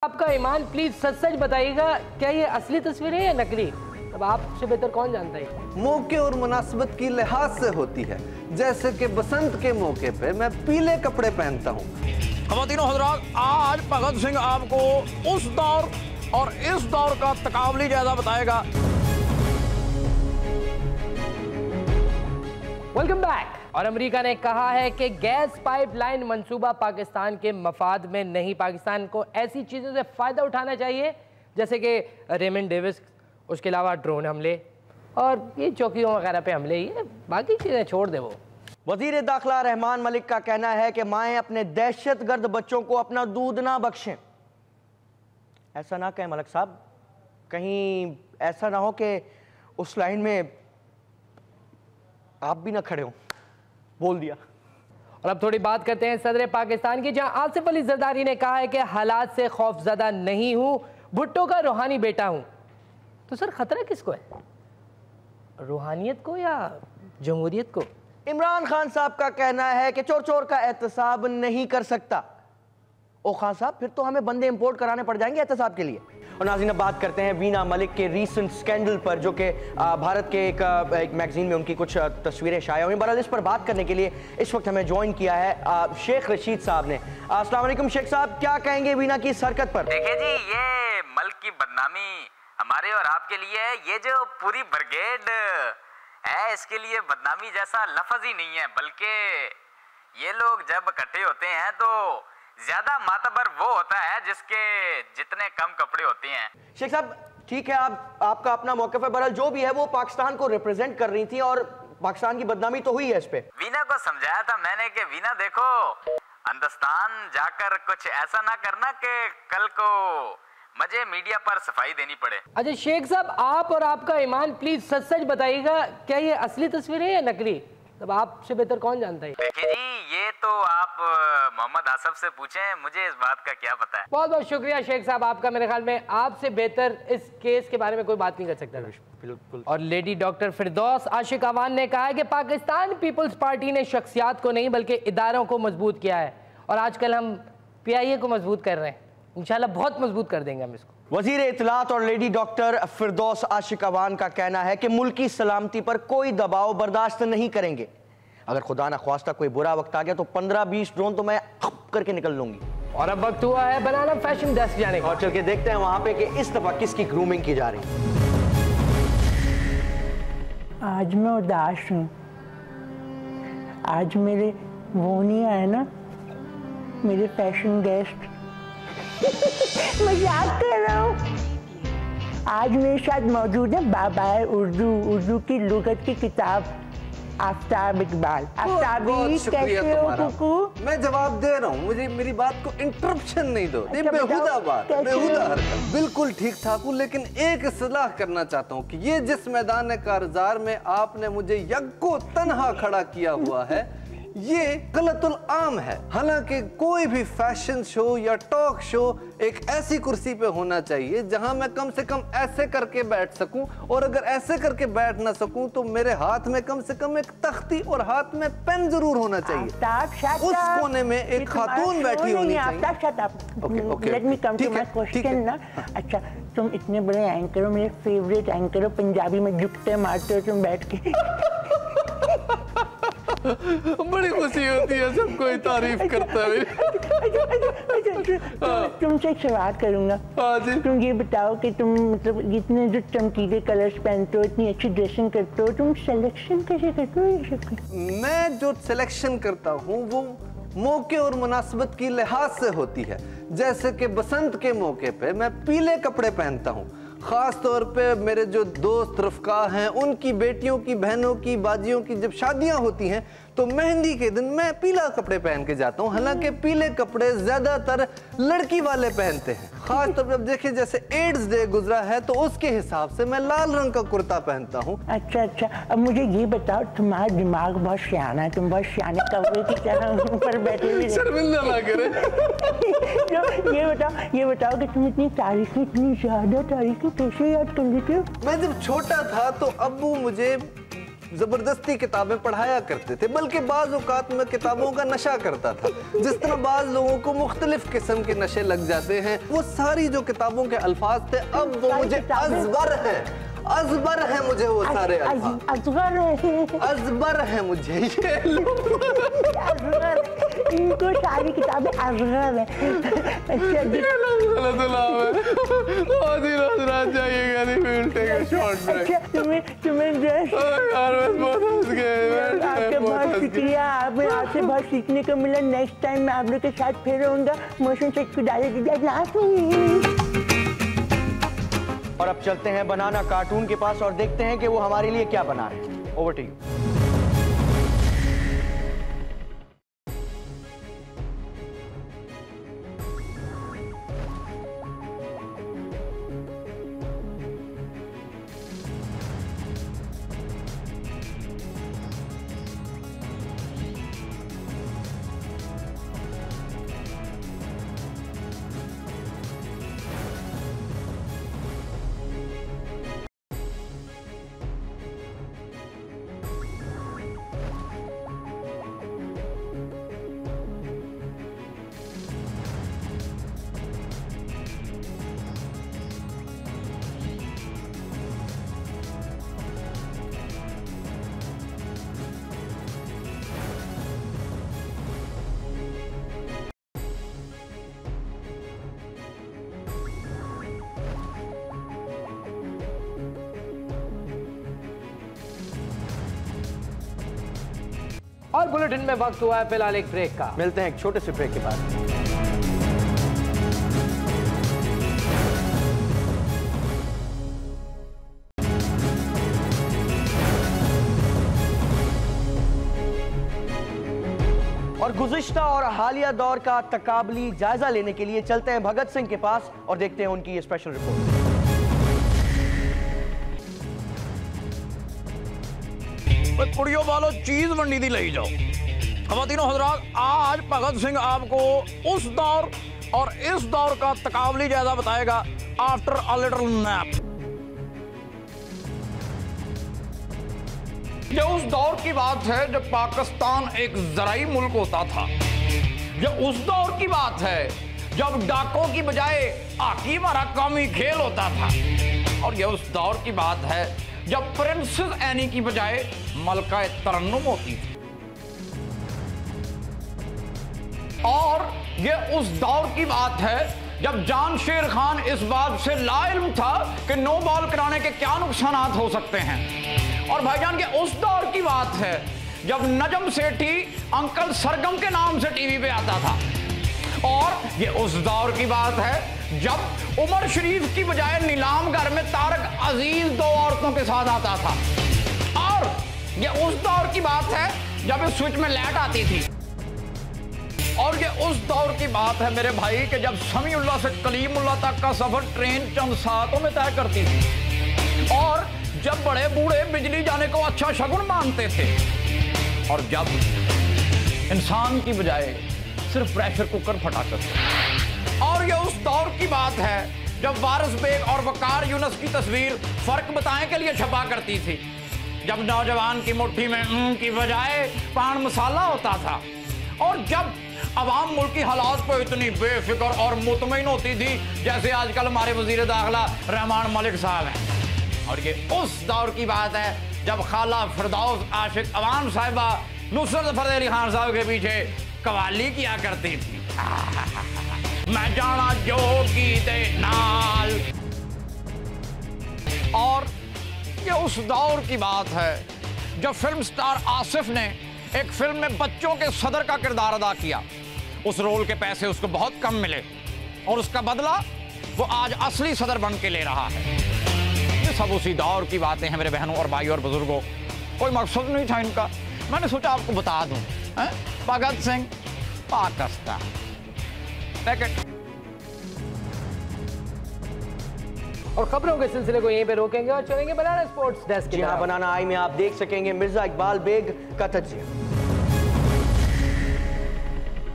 आपका ईमान, प्लीज सच सच बताइएगा, क्या ये असली तस्वीर है या नकली? अब आपसे बेहतर कौन जानता है। मौके और मुनासिबत की लिहाज से होती है, जैसे कि बसंत के मौके पे मैं पीले कपड़े पहनता हूँ। ख़वातीन और हज़रात, आज भगत सिंह आपको उस दौर और इस दौर का तकाबली जायजा बताएगा। Welcome back. और अमेरिका ने कहा है कि गैस पाइपलाइन मंसूबा पाकिस्तान के मफाद में नहीं, पाकिस्तान को ऐसी चीज़ों से फ़ायदा उठाना चाहिए जैसे कि रेमंड डेविस, उसके अलावा ड्रोन हमले और ये चौकियों वगैरह पे हमले, ये बाकी चीज़ें छोड़ दे। वो वज़ीर दाखिला रहमान मलिक का कहना है कि माएँ अपने दहशतगर्द बच्चों को अपना दूध ना बख्शें। ऐसा ना कहें मलिक साहब, कहीं ऐसा ना हो कि उस लाइन में आप भी ना खड़े हो। बोल दिया। और अब थोड़ी बात करते हैं सदर पाकिस्तान की, जहां आसिफ अली जरदारी ने कहा है कि हालात से खौफजदा नहीं हूं, भुट्टो का रूहानी बेटा हूं। तो सर खतरा किसको है, रूहानियत को या जमहूरियत को? इमरान खान साहब का कहना है कि चोर चोर का एहतसाब नहीं कर सकता। ओ खान साहब, फिर तो हमें बंदे इंपोर्ट कराने पड़ जाएंगे एहतसाब के लिए। और नाज़रीन, अब बात करते हैं वीना मलिक के रीसेंट स्कैंडल पर, जो कि भारत के एक मैगजीन में उनकी कुछ तस्वीरें शाया हुई। बहरहाल इस पर बात करने के लिए इस वक्त हमें ज्वाइन किया है शेख रशीद साहब ने। अस्सलाम वालेकुम शेख साहब, क्या कहेंगे वीना की इस हरकत पर? देखिए जी, ये मल्क की बदनामी हमारे और आपके लिए है। ये जो पूरी ब्रिगेड है, इसके लिए बदनामी जैसा लफ्ज ही नहीं है, बल्कि ये लोग जब इकट्ठे होते हैं तो ज्यादा मातबर वो होता है जिसके जितने कम कपड़े होते हैं। शेख साहब ठीक है, आपका अपना मौक़िफ़ है, बहरहाल जो भी है वो पाकिस्तान को रिप्रेजेंट कर रही थी और पाकिस्तान की बदनामी तो हुई है इस पे। वीना को समझाया था मैंने कि वीना देखो, हिंदुस्तान जाकर कुछ ऐसा ना करना कि कल को मुझे मीडिया पर सफाई देनी पड़े। अच्छा शेख साहब, आप और आपका ईमान, प्लीज सच सच बताइएगा, क्या ये असली तस्वीर है या नकली? तब आपसे बेहतर कौन जानता है। देखिए जी, ये तो आप मोहम्मद आसफ से पूछें, मुझे इस बात का क्या पता है। बहुत बहुत शुक्रिया शेख साहब आपका। मेरे ख्याल में आपसे बेहतर इस केस के बारे में कोई बात नहीं कर सकता। बिल्कुल। और लेडी डॉक्टर फिरदौस आशिक अवान ने कहा है कि पाकिस्तान पीपल्स पार्टी ने शख्सियात को नहीं बल्कि इदारों को मजबूत किया है, और आजकल हम PIA को मजबूत कर रहे हैं, इंशाल्लाह बहुत मजबूत कर देंगे हम इसको। वजीर इत्तलात और लेडी डॉक्टर फिरदौस आशिक अवान का कहना है कि मुल्की सलामती पर कोई दबाव बर्दाश्त नहीं करेंगे। अगर खुदा ना ख्वास्ता कोई बुरा वक्त आ गया तो 15-20 ड्रोन तो मैं करके निकल लूंगी। और अब वक्त हुआ है बनाना फैशन डेस्क जाने का, और चल के देखते हैं वहां पे कि इस दफा किसकी ग्रूमिंग की जा रही है। आज मैं उदास हूँ, आज मेरे वो नहीं आए ना, मेरे फैशन गेस्ट। मजाक कर रहा हूँ। आज मेरे साथ मौजूद है बाबा उर्दू की लुगत की किताब आफ्ताब इकबाल। आफ्ताबी कैसे हो कुकू? मैं जवाब दे रहा हूँ, मुझे मेरी बात को इंटरप्शन नहीं दो। बेहुदा बात, बेहुदा हरकत। बिल्कुल ठीक ठाक हूँ, लेकिन एक इस्लाह करना चाहता हूँ कि ये जिस मैदान कारज़ार में आपने मुझे यक्को तन्हा खड़ा किया हुआ है, ये गलतुल आम है। हालांकि कोई भी फैशन शो या टॉक शो एक ऐसी कुर्सी पे होना चाहिए जहां मैं कम से कम ऐसे करके बैठ सकूं, और अगर ऐसे करके बैठ ना सकूं तो मेरे हाथ में कम से कम एक तख्ती और हाथ में पेन जरूर होना चाहिए। उस कोने में एक खातून बैठी होनी चाहिए। अच्छा, तुम इतने बड़े एंकर हो, मेरे फेवरेट एंकर हो, पंजाबी में जुगते मारते हो तुम बैठ के। बड़ी खुशी होती है जब कोई तारीफ करता है। तुमसे एक सवाल करूंगा। तुम ये बताओ कि तुम मतलब इतने जो चमकीले कलर्स पहनते हो, इतनी अच्छी ड्रेसिंग करते हो, तुम सिलेक्शन कैसे करते हो? मैं जो सिलेक्शन करता हूँ वो मौके और मुनासिबत की लिहाज से होती है, जैसे कि बसंत के मौके पे मैं पीले कपड़े पहनता हूँ। ख़ास तौर पे मेरे जो दोस्त रफ़्का हैं, उनकी बेटियों की, बहनों की, बाजियों की जब शादियां होती हैं तो मेहंदी के दिन मैं पीला कपड़े पहन के जाता हूँ। हालांकि पीले कपड़े ज़्यादातर लड़की वाले पहनते हैं। ख़ास तौर पर अब देखिए, जैसे एड्स डे गुजरा है तो उसके हिसाब से मैं लाल रंग का कुर्ता पहनता हूँ। अच्छा, अब मुझे ये बताओ, तुम्हारा दिमाग बहुत सियाना है, तुम बहुत सियाने कौवे की तरह ऊपर बैठे हुए। शर्मिंदा ना करे। ये बताओ कि तुम इतनी तारीफें, इतनी ज्यादा तारीफें कैसे याद कर लेते हो? मैं जब छोटा था तो अब्बू मुझे जबरदस्ती किताबें पढ़ाया करते थे, बल्कि बाज़ औक़ात में किताबों का नशा करता था। जिस तरह बाज़ लोगों को मुख्तलिफ किस्म के नशे लग जाते हैं, वो सारी जो किताबों के अल्फाज थे अब वो मुझे अज़बर है, अज़बर है मुझे वो सारे अज़बर है मुझे ये इनको सारी किताबें अज़गर है। आपका बहुत शुक्रिया, आपसे बहुत सीखने को मिला। नेक्स्ट टाइम मैं आप लोग के साथ फिर रहूँगा। मोशन सेट को डाले दीजिए। और अब चलते हैं बनाना कार्टून के पास और देखते हैं कि वो हमारे लिए क्या बना रहे हैं। Over to you. और बुलेटिन में वक्त हुआ है फिलहाल एक ब्रेक का। मिलते हैं एक छोटे से ब्रेक के बाद। और गुज़िश्ता और हालिया दौर का तकाबली जायजा लेने के लिए चलते हैं भगत सिंह के पास और देखते हैं उनकी ये स्पेशल रिपोर्ट। कुड़ियों वालों चीज मंडी दी ले जाओ। ख़वातीनो हज़रात, आज भगत सिंह आपको उस दौर और इस दौर का तकाबली जायजा बताएगा आफ्टर अ लिटिल नैप। ये उस दौर की बात है जब पाकिस्तान एक ज़राई मुल्क होता था। ये उस दौर की बात है जब डाकों की बजाय हॉकी हमारा कौमी खेल होता था। और ये उस दौर की बात है जब प्रिंसेस एनी की बजाय मलका तरन्नुम होती थी। और ये उस दौर की बात है जब जानशेर खान इस बात से लाइल्म था कि नो बॉल कराने के क्या नुकसान हो सकते हैं। और भाईजान, ये उस दौर की बात है जब नजम सेठी अंकल सरगम के नाम से टीवी पे आता था। और ये उस दौर की बात है जब उमर शरीफ की बजाय नीलाम घर में तारक अजीज दो औरतों के साथ आता था। और ये उस दौर की बात है जब इस स्विच में लाइट आती थी। और ये उस दौर की बात है मेरे भाई कि जब समीउल्लाह से कलीमुल्लाह तक का सफर ट्रेन चंद सातों में तय करती थी। और जब बड़े बूढ़े बिजली जाने को अच्छा शगुन मानते थे। और जब इंसान की बजाय सिर्फ प्रेशर कुकर फटाते थे। और ये उस दौर की बात है जब वारिस बेग और वकार यूनुस की तस्वीर फर्क बताने के लिए छपा करती थी। जब नौजवान की मुट्ठी में की बजाय पान मसाला होता था। और जब अवाम मुल्क की हालात पर इतनी बेफिक्र और मुतमईन होती थी जैसे आजकल हमारे वजीर दाखिला रहमान मलिक साहब हैं। और ये उस दौर की बात है जब खाला फिरदौस आशिक अवान साहिबा नुसरत फतेह अली खान साहब के पीछे कवाली किया करती थी। मैं जाना जोगी दे नाल। और ये उस दौर की बात है जब फिल्म स्टार आसिफ ने एक फिल्म में बच्चों के सदर का किरदार अदा किया। उस रोल के पैसे उसको बहुत कम मिले और उसका बदला वो आज असली सदर बन के ले रहा है। ये सब उसी दौर की बातें हैं मेरे बहनों और भाइयों और बुजुर्गों। कोई मकसद नहीं था इनका, मैंने सोचा आपको बता दूं। भगत सिंह पाकिस्तान। और खबरों के सिलसिले को यहीं पे रोकेंगे और चलेंगे बनाना स्पोर्ट्स डेस्क। जी हाँ, बनाना आई में आप देख सकेंगे मिर्जा इकबाल बेग का तजिया।